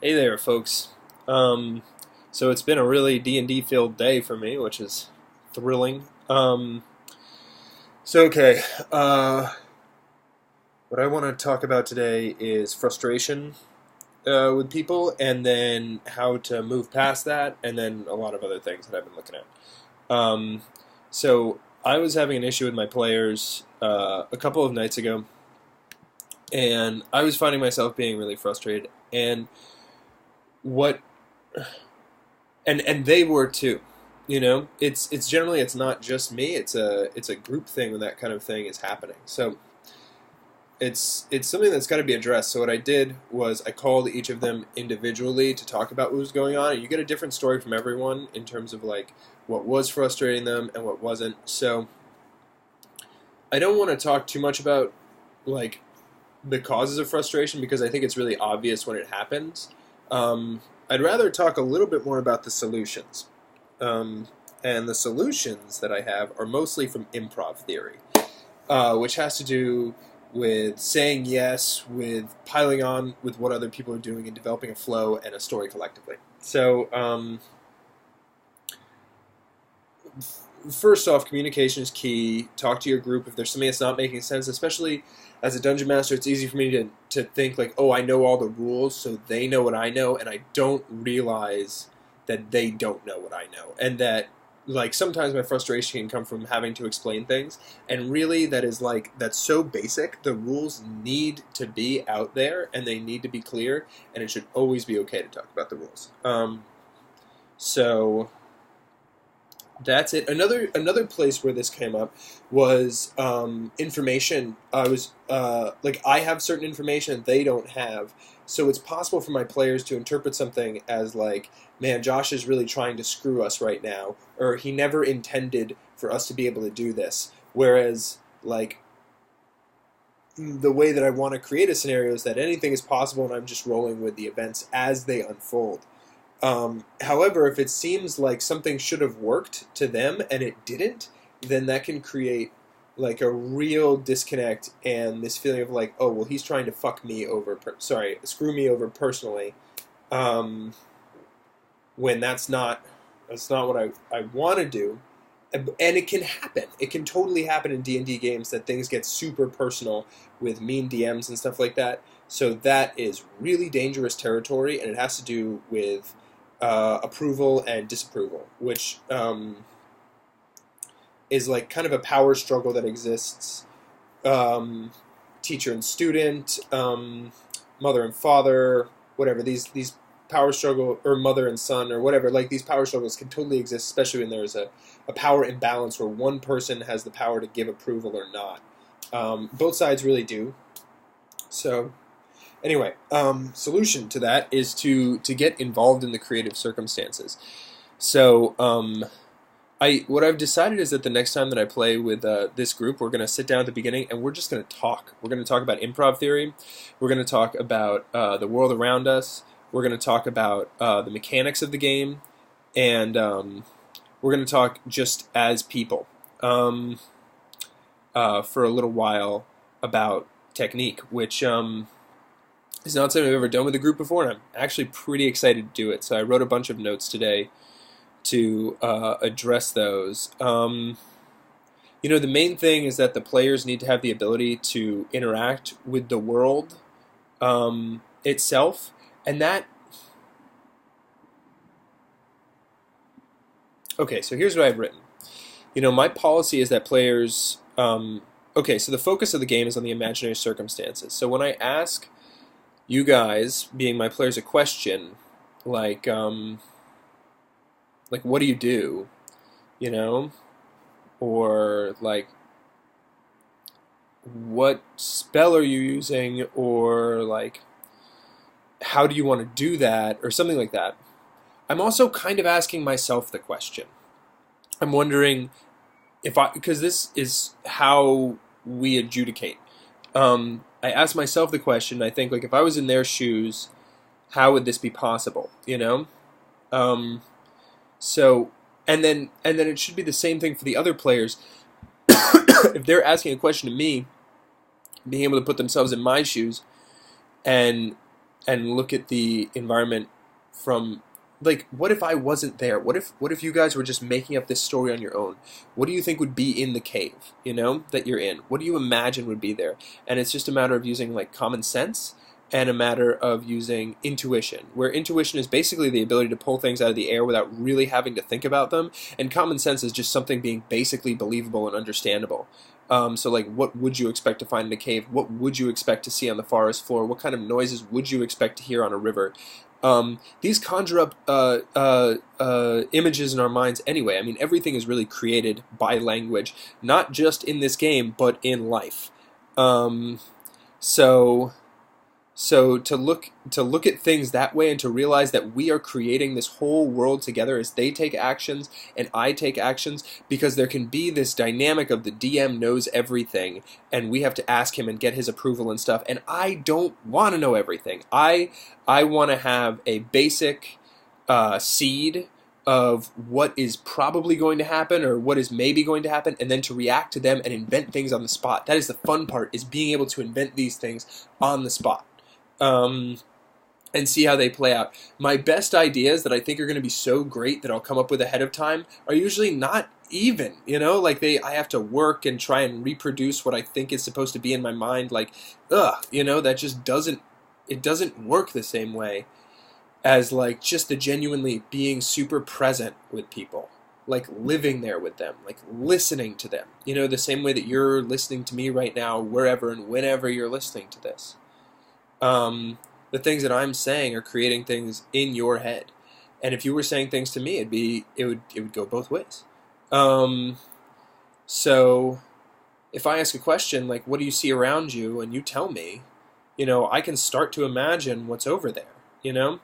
Hey there, folks. So it's been a really D&D filled day for me, which is thrilling. So okay, what I want to talk about today is frustration with people, and then how to move past that, and then a lot of other things that I've been looking at. So I was having an issue with my players a couple of nights ago, and I was finding myself being really frustrated, and what and they were too. It's generally it's not just me. It's a group thing when that kind of thing is happening. So it's something that's got to be addressed. So what I did was I called each of them individually to talk about what was going on. And you get a different story from everyone in terms of like what was frustrating them and what wasn't. So I don't want to talk too much about like the causes of frustration because I think it's really obvious when it happens. I'd rather talk a little bit more about the solutions. And the solutions that I have are mostly from improv theory, which has to do with saying yes, with piling on with what other people are doing and developing a flow and a story collectively. So, first off, communication is key. Talk to your group if there's something that's not making sense, especially as a dungeon master. It's easy for me to think like, oh, I know all the rules, so they know what I know, and I don't realize that they don't know what I know, and that like sometimes my frustration can come from having to explain things, and really that's so basic. The rules need to be out there, and they need to be clear, and it should always be okay to talk about the rules. So that's it. Another place where this came up was information. I have certain information that they don't have, so it's possible for my players to interpret something as like, man, Josh is really trying to screw us right now, or he never intended for us to be able to do this. Whereas, like, the way that I want to create a scenario is that anything is possible, and I'm just rolling with the events as they unfold. However, if it seems like something should have worked to them and it didn't, then that can create like a real disconnect and this feeling of like, oh, well, he's trying to screw me over personally, when that's not what I want to do. And it can happen. It can totally happen in D&D games that things get super personal with mean DMs and stuff like that. So that is really dangerous territory, and it has to do with approval and disapproval, which is like kind of a power struggle that exists. Teacher and student, mother and father, whatever. These power struggle, or mother and son, or whatever. Like these power struggles can totally exist, especially when there's a power imbalance where one person has the power to give approval or not. Both sides really do. So anyway, solution to that is to get involved in the creative circumstances. So what I've decided is that the next time that I play with this group, we're going to sit down at the beginning and we're just going to talk. We're going to talk about improv theory. We're going to talk about the world around us. We're going to talk about the mechanics of the game, and we're going to talk just as people for a little while about technique, which it's not something I've ever done with a group before, and I'm actually pretty excited to do it. So I wrote a bunch of notes today to address those. The main thing is that the players need to have the ability to interact with the world itself, and that... Okay, so here's what I've written. My policy is that players... Okay, so the focus of the game is on the imaginary circumstances. So when I ask you guys, being my players, a question like what do you do, or like what spell are you using, or like how do you want to do that, or something like that. I'm also kind of asking myself the question. I'm wondering because this is how we adjudicate. I ask myself the question. I think, like, if I was in their shoes, how would this be possible? So, and then it should be the same thing for the other players. If they're asking a question to me, being able to put themselves in my shoes and and look at the environment from, like, what if I wasn't there? What if you guys were just making up this story on your own? What do you think would be in the cave, that you're in? What do you imagine would be there? And it's just a matter of using like common sense and a matter of using intuition, where intuition is basically the ability to pull things out of the air without really having to think about them, and common sense is just something being basically believable and understandable. So, like, what would you expect to find in a cave? What would you expect to see on the forest floor? What kind of noises would you expect to hear on a river? These conjure up images in our minds anyway. I mean, everything is really created by language, not just in this game, but in life. Um, so so to look at things that way and to realize that we are creating this whole world together as they take actions and I take actions, because there can be this dynamic of the DM knows everything and we have to ask him and get his approval and stuff, and I don't want to know everything. I want to have a basic seed of what is probably going to happen or what is maybe going to happen, and then to react to them and invent things on the spot. That is the fun part, is being able to invent these things on the spot. Um, and see how they play out. My best ideas that I think are going to be so great that I'll come up with ahead of time are usually not even, like I have to work and try and reproduce what I think is supposed to be in my mind. Like, that just it doesn't work the same way as like just the genuinely being super present with people, like living there with them, like listening to them, the same way that you're listening to me right now, wherever and whenever you're listening to this. The things that I'm saying are creating things in your head, and if you were saying things to me, it would go both ways. Um, so if I ask a question like, "What do you see around you?" and you tell me, I can start to imagine what's over there. And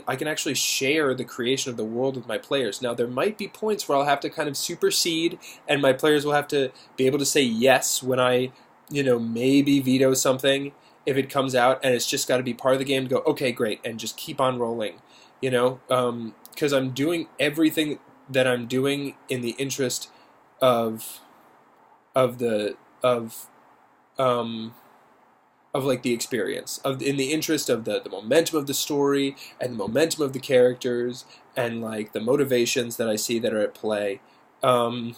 I can actually share the creation of the world with my players. Now, there might be points where I'll have to kind of supersede, and my players will have to be able to say yes when I, maybe veto something if it comes out, and it's just got to be part of the game to go, okay, great, and just keep on rolling, because I'm doing everything that I'm doing in the interest of of the um, of like the experience, in the interest of the momentum of the story and the momentum of the characters and like the motivations that I see that are at play, um,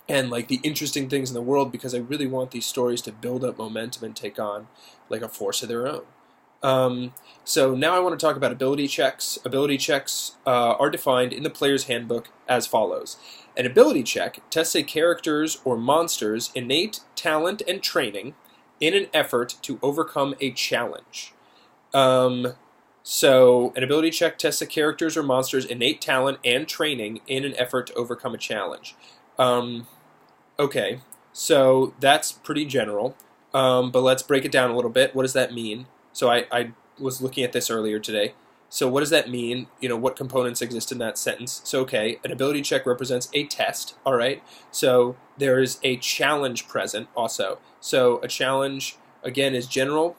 and like the interesting things in the world, because I really want these stories to build up momentum and take on like a force of their own. So now I want to talk about ability checks. Ability checks are defined in the player's handbook as follows. An ability check tests a character's or monster's innate talent and training in an effort to overcome a challenge. So an ability check tests a character's or monster's innate talent and training in an effort to overcome a challenge. Okay, so that's pretty general, but let's break it down a little bit. What does that mean? So I was looking at this earlier today. So what does that mean? What components exist in that sentence? So, okay, an ability check represents a test, all right? So there is a challenge present also. So a challenge, again, is general,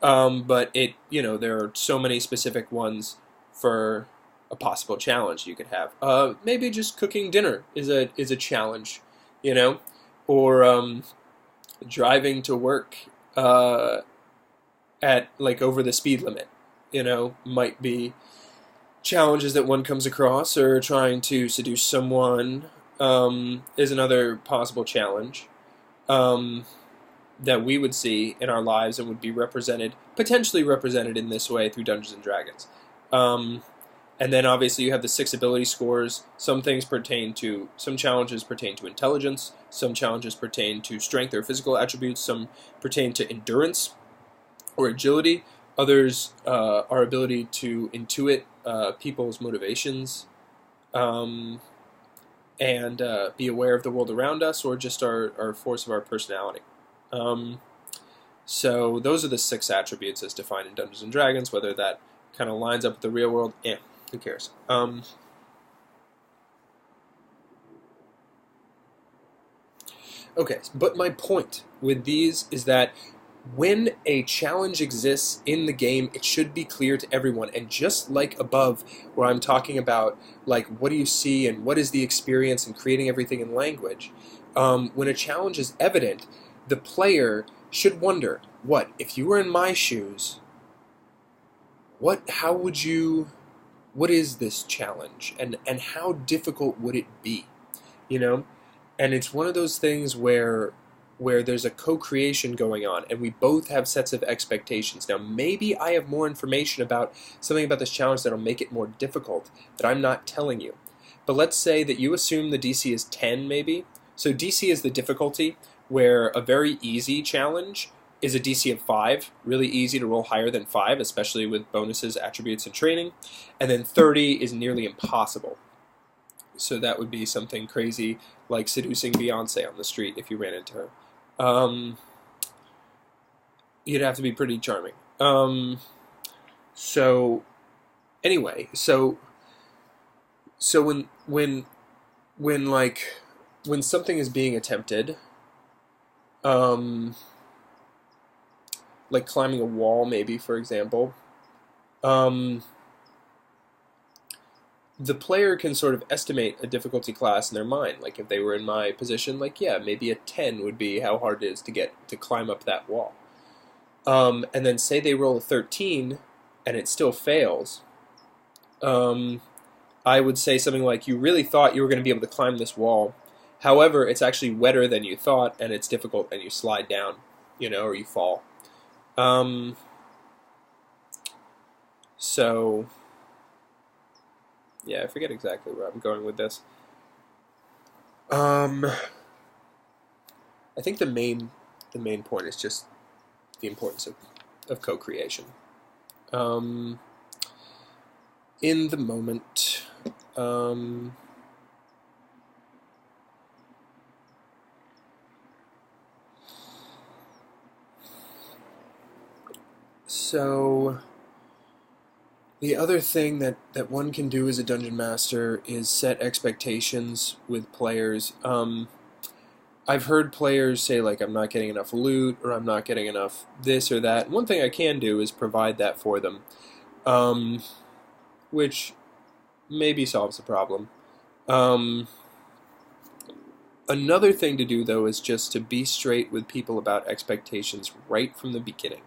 but there are so many specific ones for a possible challenge you could have. Maybe just cooking dinner is a challenge, or driving to work at like over the speed limit, might be challenges that one comes across, or trying to seduce someone is another possible challenge that we would see in our lives and would be potentially represented in this way through Dungeons and Dragons. And then obviously you have the 6 ability scores. Some challenges pertain to intelligence, some challenges pertain to strength or physical attributes, some pertain to endurance or agility. Others our ability to intuit people's motivations, and be aware of the world around us, or just our force of our personality. So those are the 6 attributes as defined in Dungeons and Dragons. Whether that kind of lines up with the real world, who cares? Okay, but my point with these is that when a challenge exists in the game, it should be clear to everyone. And just like above, where I'm talking about, like, what do you see and what is the experience and creating everything in language, when a challenge is evident, the player should wonder, what, if you were in my shoes, how would you, what is this challenge, and how difficult would it be, you know? And it's one of those things where there's a co-creation going on, and we both have sets of expectations. Now, maybe I have more information about something about this challenge that'll make it more difficult that I'm not telling you. But let's say that you assume the DC is 10, maybe. So DC is the difficulty, where a very easy challenge is a DC of 5, really easy to roll higher than 5, especially with bonuses, attributes, and training. And then 30 is nearly impossible. So that would be something crazy like seducing Beyonce on the street if you ran into her. You'd have to be pretty charming. So anyway, so when something is being attempted, like climbing a wall, maybe, for example, the player can sort of estimate a difficulty class in their mind. Like, if they were in my position, like, yeah, maybe a 10 would be how hard it is to climb up that wall. And then say they roll a 13 and it still fails. I would say something like, you really thought you were going to be able to climb this wall. However, it's actually wetter than you thought, and it's difficult, and you slide down, or you fall. So, yeah, I forget exactly where I'm going with this. I think the main point is just the importance of co-creation. In the moment, so the other thing that one can do as a dungeon master is set expectations with players. I've heard players say, like, I'm not getting enough loot, or I'm not getting enough this or that. One thing I can do is provide that for them, which maybe solves the problem. Another thing to do, though, is just to be straight with people about expectations right from the beginning.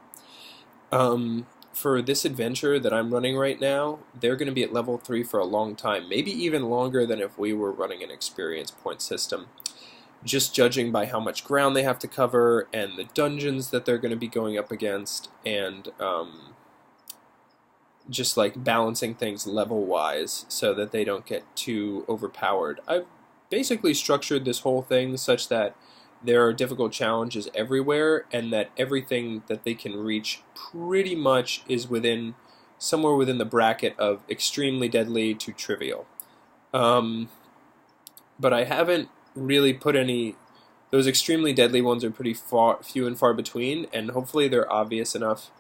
For this adventure that I'm running right now, they're going to be at level 3 for a long time, maybe even longer than if we were running an experience point system. Just judging by how much ground they have to cover, and the dungeons that they're going to be going up against, and just like balancing things level-wise so that they don't get too overpowered. I've basically structured this whole thing such that there are difficult challenges everywhere, and that everything that they can reach pretty much is somewhere within the bracket of extremely deadly to trivial. But I haven't really put any. Those extremely deadly ones are pretty few and far between, and hopefully they're obvious enough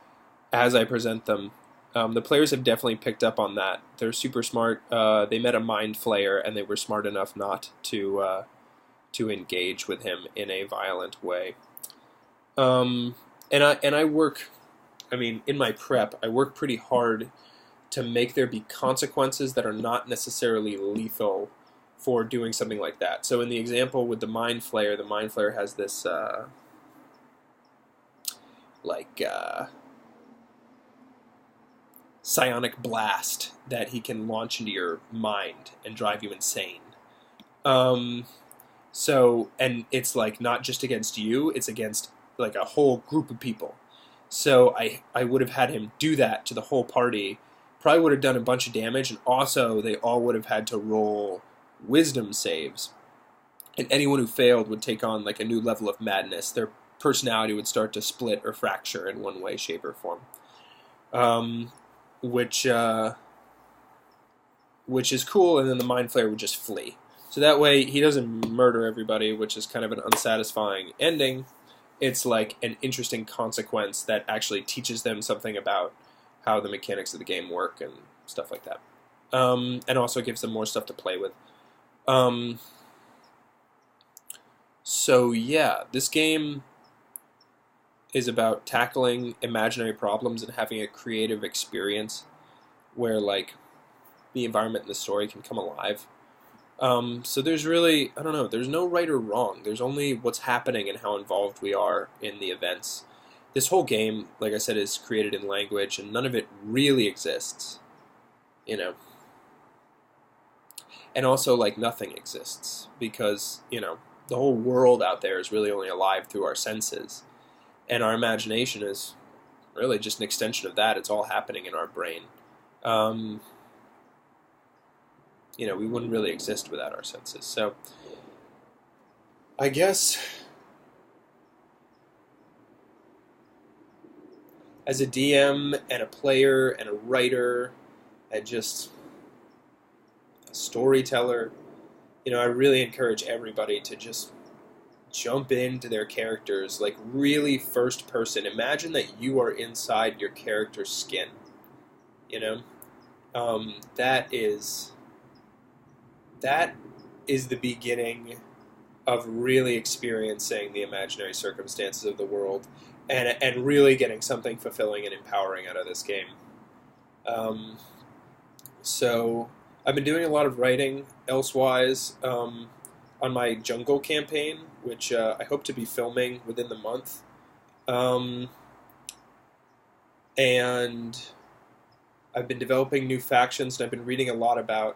as I present them. The players have definitely picked up on that. They're super smart. They met a mind flayer, and they were smart enough not to engage with him in a violent way. And I work, in my prep, I work pretty hard to make there be consequences that are not necessarily lethal for doing something like that. So in the example with the Mind Flayer has this, psionic blast that he can launch into your mind and drive you insane. So, and it's like not just against you, it's against like a whole group of people. So I would have had him do that to the whole party, probably would have done a bunch of damage, and also they all would have had to roll wisdom saves. And anyone who failed would take on like a new level of madness. Their personality would start to split or fracture in one way, shape, or form. Which is cool, and then the Mind Flayer would just flee. So that way, he doesn't murder everybody, which is kind of an unsatisfying ending. It's like an interesting consequence that actually teaches them something about how the mechanics of the game work and stuff like that. And also gives them more stuff to play with. So yeah, this game is about tackling imaginary problems and having a creative experience where, like, the environment and the story can come alive. So there's really, I don't know, there's no right or wrong. There's only what's happening and how involved we are in the events. this whole game, like I said, is created in language, and none of it really exists, you know. And also, like, nothing exists because, the whole world out there is really only alive through our senses, and our imagination is really just an extension of that. It's all happening in our brain. Um, we wouldn't really exist without our senses. So, I guess as a DM and a player and a writer and just a storyteller, I really encourage everybody to just jump into their characters, like really first person. Imagine that you are inside your character's skin. You know, that is the beginning of really experiencing the imaginary circumstances of the world, and really getting something fulfilling and empowering out of this game. So I've been doing a lot of writing elsewise on my jungle campaign, which I hope to be filming within the month. And I've been developing new factions, and I've been reading a lot about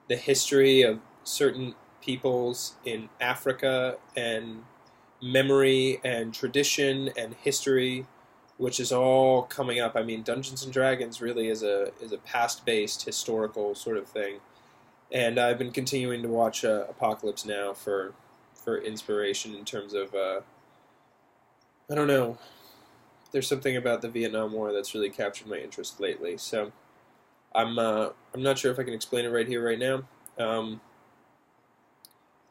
the history of certain peoples in Africa, and memory and tradition and history, which is all coming up. I mean, Dungeons and Dragons really is a past-based historical sort of thing, and I've been continuing to watch Apocalypse Now for inspiration in terms of I don't know. There's something about the Vietnam War that's really captured my interest lately. So I'm not sure if I can explain it right here, right now.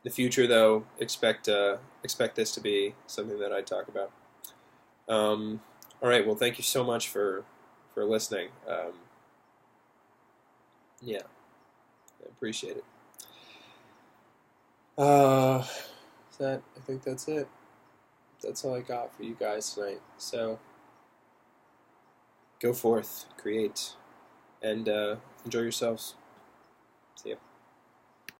The future, though, expect this to be something that I talk about. All right. Well, thank you so much for listening. Yeah, I appreciate it. I think that's it. That's all I got for you guys tonight. So go forth, create, and enjoy yourselves. See ya.